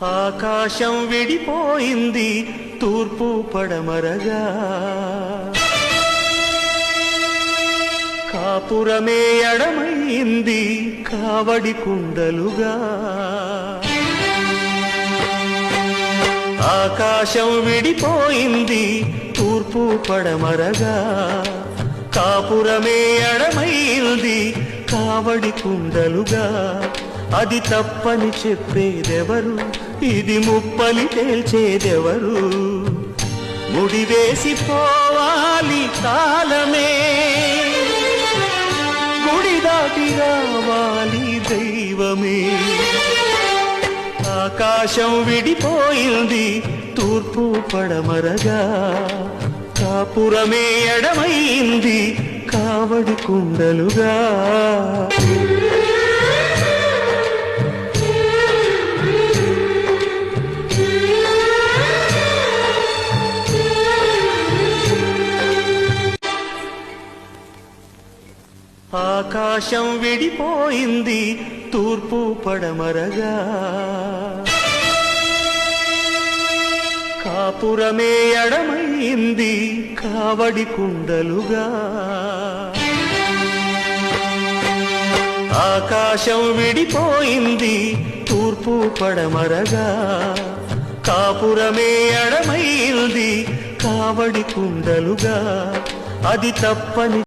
ఆకాశం విడిపోయింది తూర్పు పడమరగా, కాపురమే ఎడమైంది కావడి కుండలుగా. ఆకాశం విడిపోయింది తూర్పు పడమరగా, కాపురమే ఎడమైంది కావడి కుండలుగా. అది తప్పని చెప్పేదెవరు, ఇది ముప్పలి తేల్చేదెవరు? ముడివేసిపోవాలి కాలమే, గుడి దాటి రావాలి దైవమే. ఆకాశం విడిపోయింది తూర్పు పడమరగా, కాపురమే ఎడమైంది కావడి కుండలుగా. ఆకాశం విడిపోయింది తూర్పు పడమరగా, కాపురమే ఎడమైంది కావడి కుండలుగా. ఆకాశం విడిపోయింది తూర్పు పడమరగా, కాపురమే ఎడమైంది కావడి కుండలుగా. అది తప్పని